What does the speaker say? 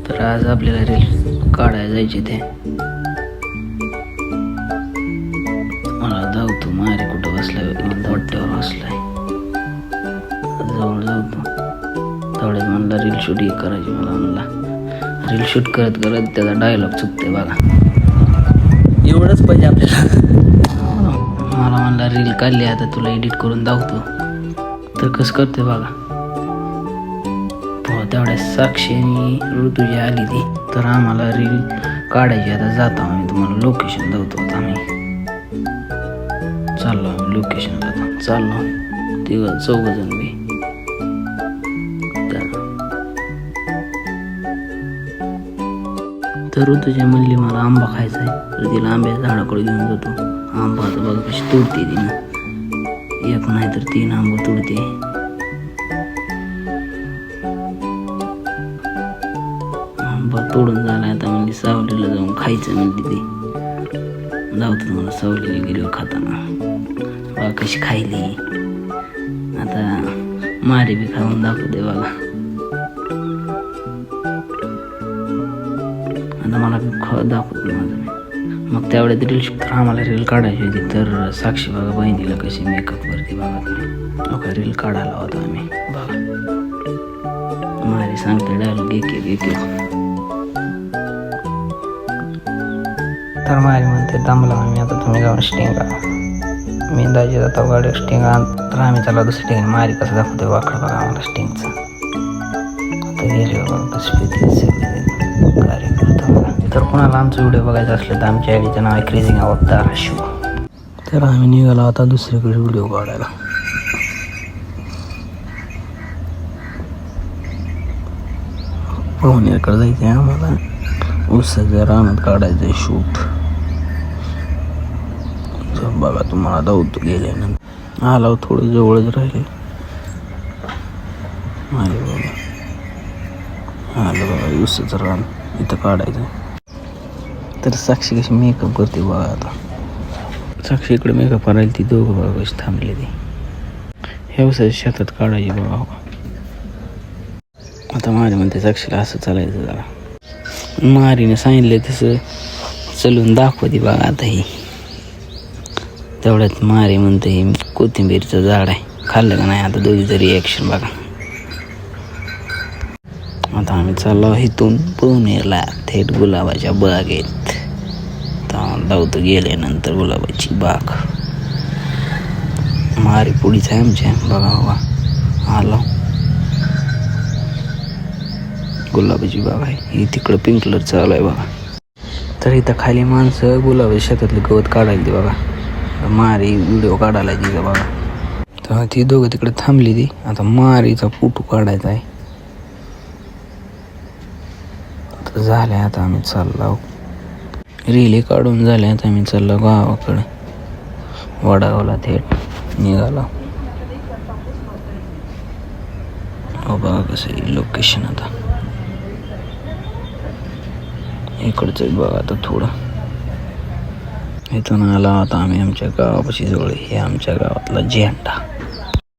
तर आज आपल्याला रील काढायला जायचे ते. मला धावतो मारे कुठं बसलाय, वाट्यावर बसलाय. जवळ जाऊतो तेवढ्यात म्हणला रील शूट करायची. मला म्हणला रील शूट करत करत त्याचा डायलॉग चुकते बघा. एवढंच पाहिजे आपल्याला. मला म्हणला रील काढली आता तुला एडिट करून दाखवतो. तर कसं करते बघा. तेवढ्या साक्षी आणि ऋतुजी आली ती. तर आम्हाला रील काढायची. आता जातो आम्ही, तुम्हाला लोकेशन दाखवतो. आता आम्ही चाललो, आम्ही लोकेशनला चाललो चौघजण बी. तर ऋतुजी म्हणली मला आंबा खायचा आहे. तर तिला आंब्याच्या झाडाकडे घेऊन जातो. आंबा तर बघा कशी तोडते तिनं. एक नाही तर 3 आंबा तोडते. आंबा तोडून झाला. आता म्हणजे सावलीला जाऊन खायचं म्हणते ती. धावतात मला सावलीला गेलो खाताना. बघा कशी खायली. आता मारी बी खाऊन दाखवते बघा. आता मला दाखवतो माझं. मग त्यावेळेस रील तर आम्हाला रील काढायची होती. तर साक्षी बघा बहिणीला कशी मेकअप करते बघा तुम्ही. रील काढायला होता आम्ही बघा. मारी सांगते डायलॉग एक तर मारी म्हणते दमला मी आता, तुम्ही जाऊन स्टिंग करा. मी दाजी जाता गाडी स्टिंग आण. तर आम्ही त्याला दुसरी स्टिंग मारी कसं दाखवते वाकड बघा आम्हाला स्टिंगचं. आता गेले बघा कसं कार्य करतो बघा. तर कोणाला आमचा व्हिडिओ बघायचा असले तर आमच्या आयडीचं नाव आहे क्रेझिंग अवतार शो. तर आम्ही निघालो आता दुसरीकडे व्हिडिओ काढायला. पाहुण्याकडे जायचं आहे आम्हाला. उसाच्या रानात काढायचं आहे शूट. बघा तुम्हाला धावतो गेल्यानंतर. आला थोडं जवळच राहिले. अरे बाबा आलं बघा उसाचं रान इथं काढायचं. तर साक्षी कशी मेकअप करते बघा. आता साक्षी इकडे मेकअप करायला ती दोघं बघा कशी थांबले ती. ह्या उसाच्या शेतात काढायची बघा. आता मारी म्हणते साक्षीला असं चालायचं जरा. मारीने सांगितलं तसं चलून दाखवते बघा. आता ही तेवढ्यात मारी म्हणते हे कोथिंबीरचं झाड आहे, खाल्लं का नाही. आता दोघीचं रिॲक्शन बघा. आता आम्ही चाललो इथून पुणेला थेट गुलाबाच्या बागेत. धावतो गेल्यानंतर गुलाबाची बाग. मारी पुढीच आहे आमच्या बघा बघा. आलो गुलाबाची बाग आहे ही. तिकडं पिंक कलर चालू आहे बघा. तर इथं खाली माणसं गुलाबाच्या शेतातलं गवत काढायला ती बघा. मारी व्हिडिओ काढायला तिथं बघा. तर ती दोघं तिकडे थांबली ती. आता मारीचा फोटो काढायचा आहे. तर झाले आता आम्ही चाललो. रील काढून झाले. आता आम्ही चाललो गावाकडे. वडागावला थेट निघालो. हो बघा कसं लोकेशन. आता इकडचं बघा. आता थोडं इथून आला आता आम्ही आमच्या गावापाशी जवळ. हे आमच्या गावातला झेंडा.